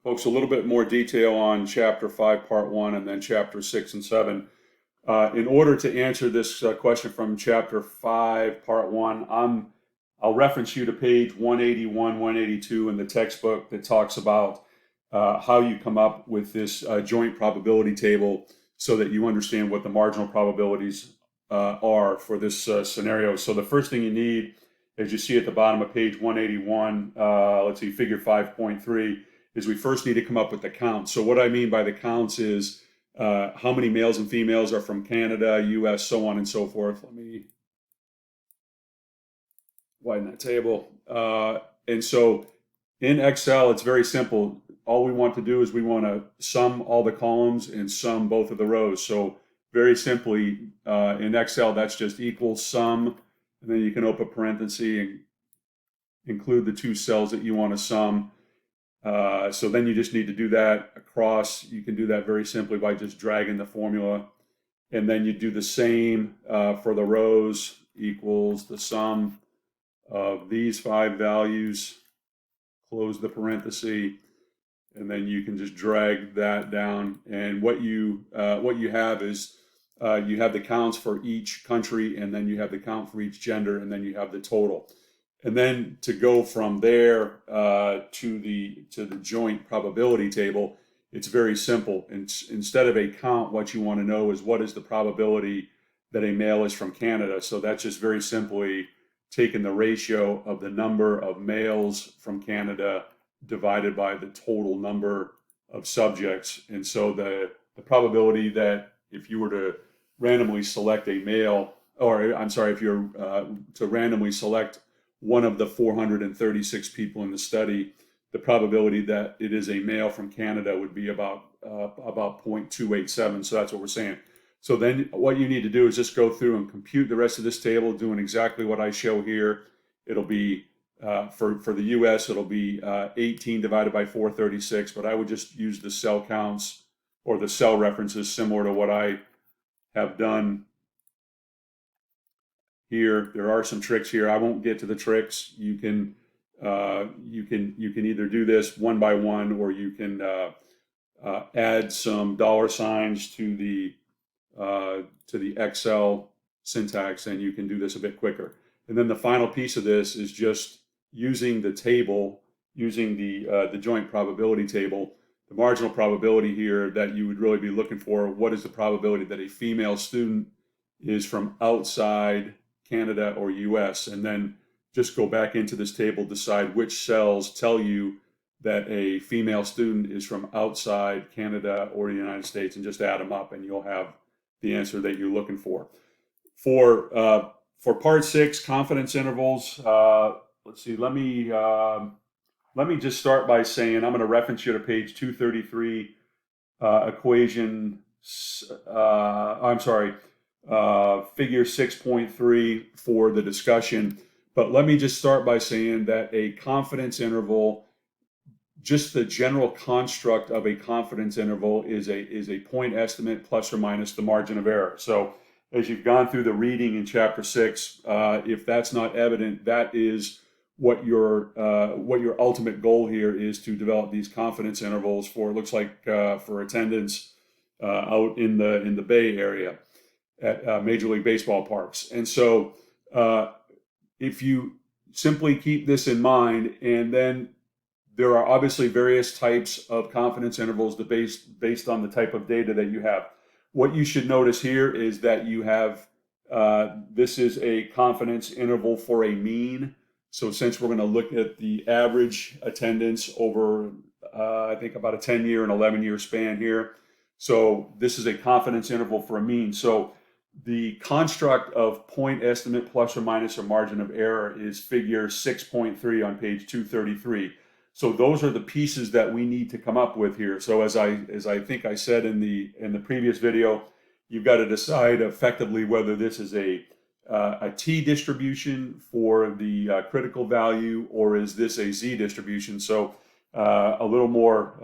Folks, a little bit more detail on Chapter 5, Part 1, and then Chapter 6 and 7. In order to answer this question from Chapter 5, Part 1, I'll reference you to page 181, 182 in the textbook that talks about how you come up with this joint probability table so that you understand what the marginal probabilities are for this scenario. So the first thing you need, as you see at the bottom of page 181, let's see, figure 5.3, is we first need to come up with the count. So what I mean by the counts is how many males and females are from Canada, US, so on and so forth. Let me widen that table. And so in Excel, it's very simple. All we want to do is we want to sum all the columns and sum both of the rows. So very simply, in Excel, that's just equals sum, and then you can open parenthesis and include the two cells that you want to sum. So then you just need to do that across. You can do that very simply by just dragging the formula. And then you do the same for the rows, equals the sum of these 5 values, close the parenthesis, and then you can just drag that down. And what you have is you have the counts for each country, and then you have the count for each gender, and then you have the total. And then to go from there to the joint probability table, it's very simple. Instead of a count, what you want to know is what is the probability that a male is from Canada. So that's just very simply taking the ratio of the number of males from Canada divided by the total number of subjects. And so the probability that if you were to randomly select a male, or I'm sorry, if you're to randomly select one of the 436 people in the study, the probability that it is a male from Canada would be about 0.287. So that's what we're saying. So then what you need to do is just go through and compute the rest of this table, doing exactly what I show here. It'll be, for the US, it'll be 18 divided by 436, but I would just use the cell counts or the cell references similar to what I have done here. There are some tricks here. I won't get to the tricks. You can either do this one by one, or you can add some dollar signs to the Excel syntax, and you can do this a bit quicker. And then the final piece of this is just using the table, using the joint probability table, the marginal probability here that you would really be looking for. What is the probability that a female student is from outside Canada or US? And then just go back into this table, decide which cells tell you that a female student is from outside Canada or the United States, and just add them up, and you'll have the answer that you're looking for. For part 6, confidence intervals, let's see, let me just start by saying I'm going to reference you to page 233, equation, figure 6.3 for the discussion. But let me just start by saying that a confidence interval, just the general construct of a confidence interval, is a point estimate plus or minus the margin of error. So as you've gone through the reading in chapter 6, if that's not evident, that is what your ultimate goal here is, to develop these confidence intervals for, it looks like, for attendance out in the Bay Area at Major League Baseball parks. And so if you simply keep this in mind, and then there are obviously various types of confidence intervals based on the type of data that you have. What you should notice here is that you have, this is a confidence interval for a mean. So since we're going to look at the average attendance over, I think, about a 10-year and 11-year span here. So this is a confidence interval for a mean. So the construct of point estimate plus or minus or margin of error is figure 6.3 on page 233. So those are the pieces that we need to come up with here. So as I think I said in the previous video, you've got to decide effectively whether this is a t distribution for the critical value, or is this a z distribution. So a little more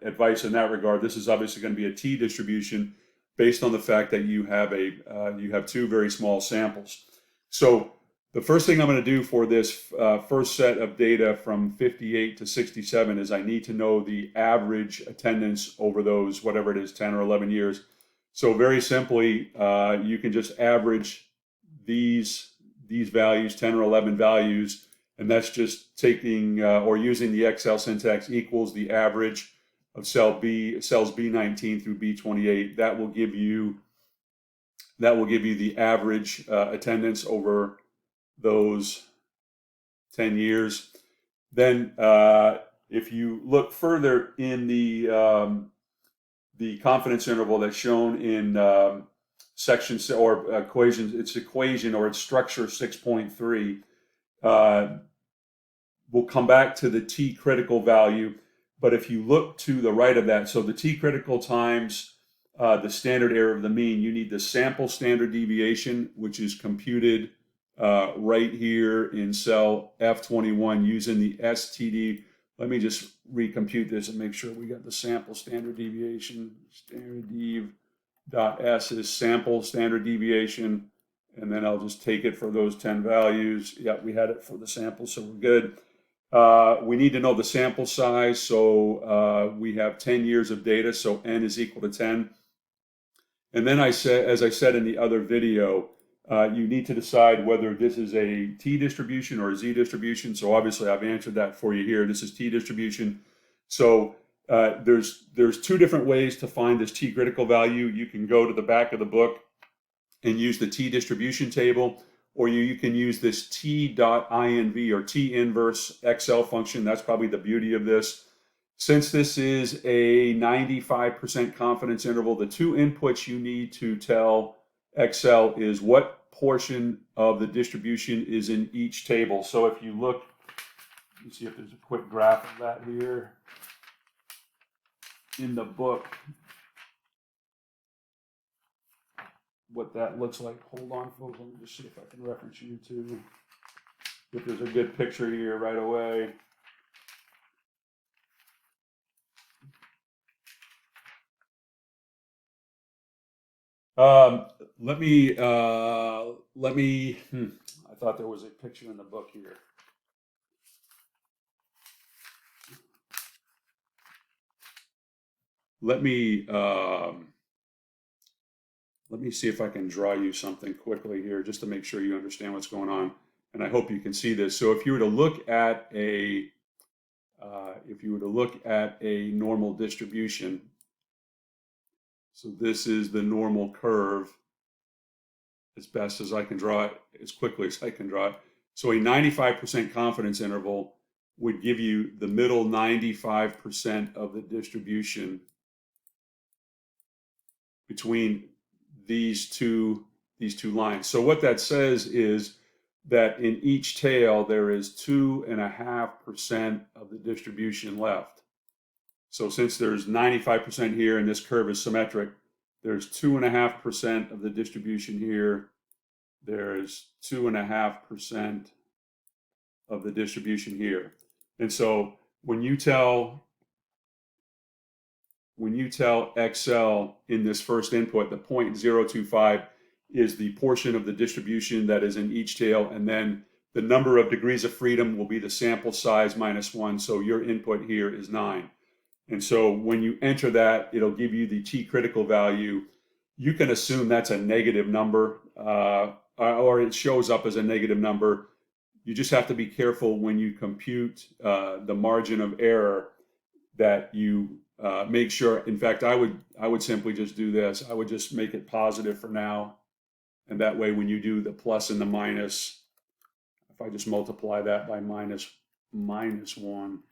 advice in that regard. This is obviously going to be a t distribution based on the fact that you have two very small samples. So the first thing I'm going to do for this first set of data from 58 to 67 is I need to know the average attendance over those, whatever it is, 10 or 11 years. So very simply, you can just average these values, 10 or 11 values, and that's just taking or using the Excel syntax equals the average of cells B19 through B28. That will give you the average attendance over those 10 years. Then if you look further in the confidence interval that's shown in section or equation, its structure 6.3, we'll come back to the T critical value. But if you look to the right of that, so the T critical times the standard error of the mean, you need the sample standard deviation, which is computed right here in cell F21 using the STD. Let me just recompute this and make sure we got the sample standard deviation. Standard dev dot S is sample standard deviation, and then I'll just take it for those 10 values. Yeah, we had it for the sample, so we're good. We need to know the sample size, so we have 10 years of data, so n is equal to 10. And then as I said in the other video, you need to decide whether this is a t distribution or a z distribution. So obviously I've answered that for you here. This is t distribution. So there's two different ways to find this t critical value. You can go to the back of the book and use the t distribution table, or you can use this t.inv or t inverse Excel function. That's probably the beauty of this. Since this is a 95% confidence interval, the two inputs you need to tell Excel is what portion of the distribution is in each table. So if you look, let me see if there's a quick graph of that here in the book, what that looks like. Hold on, folks. Let me just see if I can reference you to, if there's a good picture here right away. Let me, I thought there was a picture in the book here. Let me see if I can draw you something quickly here just to make sure you understand what's going on. And I hope you can see this. So if you were to look at a, normal distribution, so this is the normal curve as best as I can draw it, as quickly as I can draw it. So a 95% confidence interval would give you the middle 95% of the distribution between these two lines. So what that says is that in each tail there is 2.5% of the distribution left. So since there's 95% here and this curve is symmetric, there's 2.5% of the distribution here. There's 2.5% of the distribution here. And so when you tell Excel in this first input, the 0.025 is the portion of the distribution that is in each tail, and then the number of degrees of freedom will be the sample size -1. So your input here is 9. And so when you enter that, it'll give you the t critical value. You can assume that's a negative number, or it shows up as a negative number. You just have to be careful when you compute the margin of error that you make sure. In fact, I would simply just do this. I would just make it positive for now, and that way when you do the plus and the minus, if I just multiply that by -1,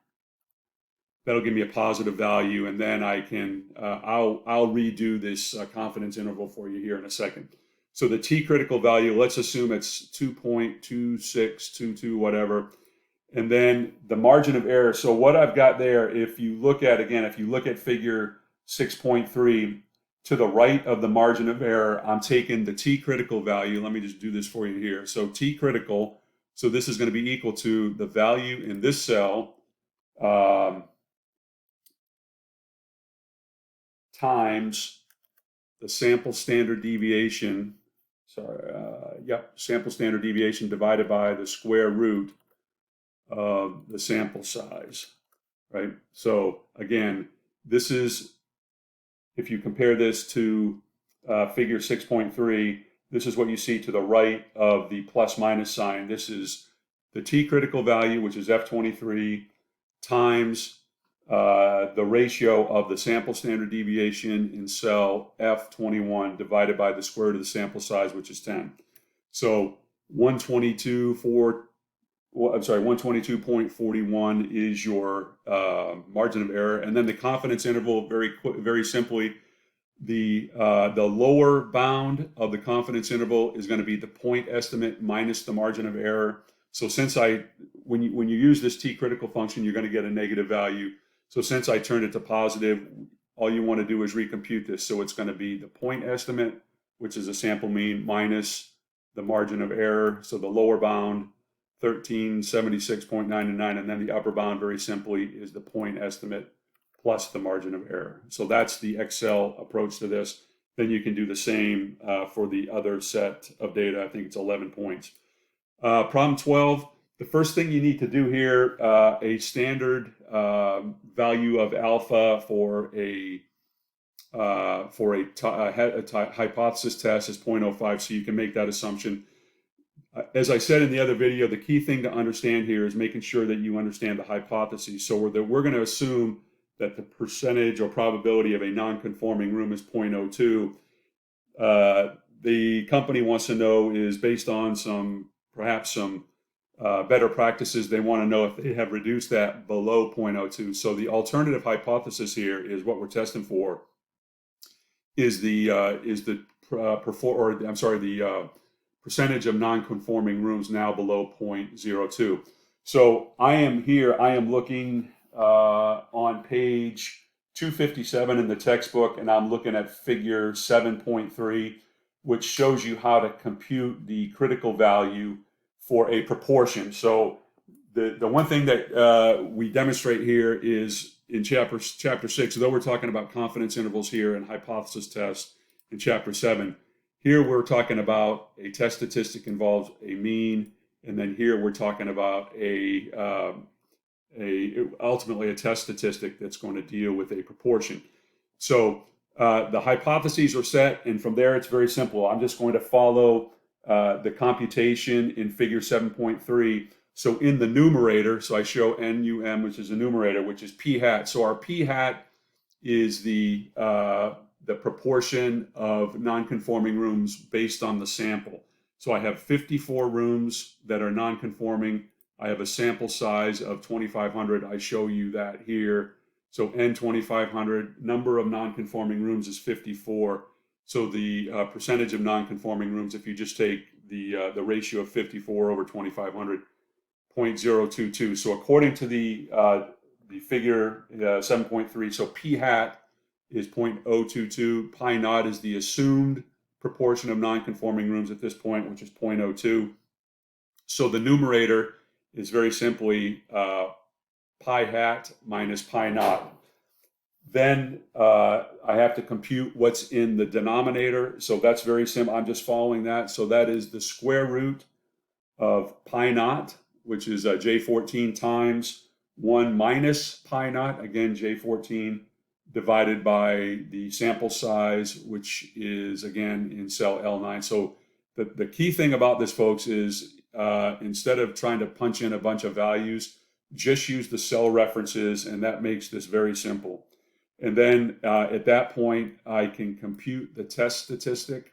that'll give me a positive value, and then I can I'll redo this confidence interval for you here in a second. So the t critical value, let's assume it's 2.2622 whatever, and then the margin of error. So what I've got there, if you look at figure 6.3, to the right of the margin of error, I'm taking the t critical value. Let me just do this for you here. So t critical, so this is going to be equal to the value in this cell times the sample standard deviation sample standard deviation divided by the square root of the sample size, right? So again, this is, if you compare this to figure 6.3, this is what you see to the right of the plus minus sign. This is the T critical value, which is F23, times the ratio of the sample standard deviation in cell F21 divided by the square root of the sample size, which is 10. So 122.41 is your margin of error, and then the confidence interval. Very simply, the lower bound of the confidence interval is going to be the point estimate minus the margin of error. So when you use this T critical function, you're going to get a negative value. So since I turned it to positive, all you want to do is recompute this. So it's going to be the point estimate, which is a sample mean, minus the margin of error. So the lower bound, 1376.99, and then the upper bound, very simply, is the point estimate plus the margin of error. So that's the Excel approach to this. Then you can do the same for the other set of data. I think it's 11 points. Problem 12, the first thing you need to do here, a standard value of alpha for a hypothesis test is 0.05, so you can make that assumption. As I said in the other video, the key thing to understand here is making sure that you understand the hypothesis. So we're going to assume that the percentage or probability of a non-conforming room is 0.02. The company wants to know is based on perhaps some better practices. They want to know if they have reduced that below 0.02. So the alternative hypothesis here is what we're testing for is the percentage of non-conforming rooms now below 0.02. So I am looking on page 257 in the textbook, and I'm looking at figure 7.3, which shows you how to compute the critical value for a proportion. So the one thing that we demonstrate here is in chapter 6, though we're talking about confidence intervals here and hypothesis tests in chapter 7, here we're talking about a test statistic involves a mean, and then here we're talking about ultimately a test statistic that's going to deal with a proportion. So the hypotheses are set, and from there it's very simple. I'm just going to follow the computation in figure 7.3. So in the numerator, so I show NUM, which is a numerator, which is p hat. So our p hat is the proportion of non-conforming rooms based on the sample. So I have 54 rooms that are non-conforming. I have a sample size of 2,500. I show you that here. So N 2,500, number of non-conforming rooms is 54. So the percentage of non-conforming rooms, if you just take the ratio of 54 over 2,500, 0.022. So according to the figure 7.3, so p hat is 0.022. Pi naught is the assumed proportion of non-conforming rooms at this point, which is 0.02. So the numerator is very simply pi hat minus pi naught. Then I have to compute what's in the denominator. So that's very simple. I'm just following that. So that is the square root of pi naught, which is J14 times 1 minus pi naught, again, J14, divided by the sample size, which is, again, in cell L9. So the key thing about this, folks, is instead of trying to punch in a bunch of values, just use the cell references, and that makes this very simple. And then at that point, I can compute the test statistic.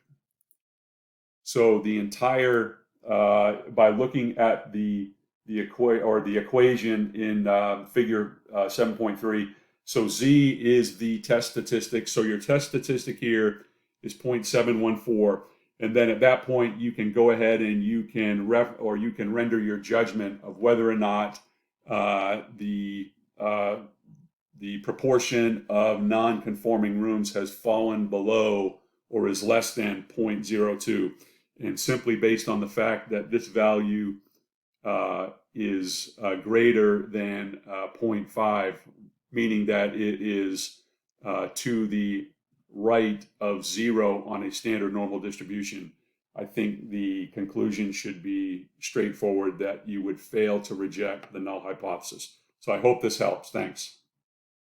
So the entire, by looking at the equation in figure 7.3, so Z is the test statistic. So your test statistic here is 0.714. And then at that point, you can go ahead and you can render your judgment of whether or not the proportion of non-conforming rooms has fallen below or is less than 0.02. And simply based on the fact that this value is greater than 0.5, meaning that it is to the right of 0 on a standard normal distribution, I think the conclusion should be straightforward that you would fail to reject the null hypothesis. So I hope this helps. Thanks.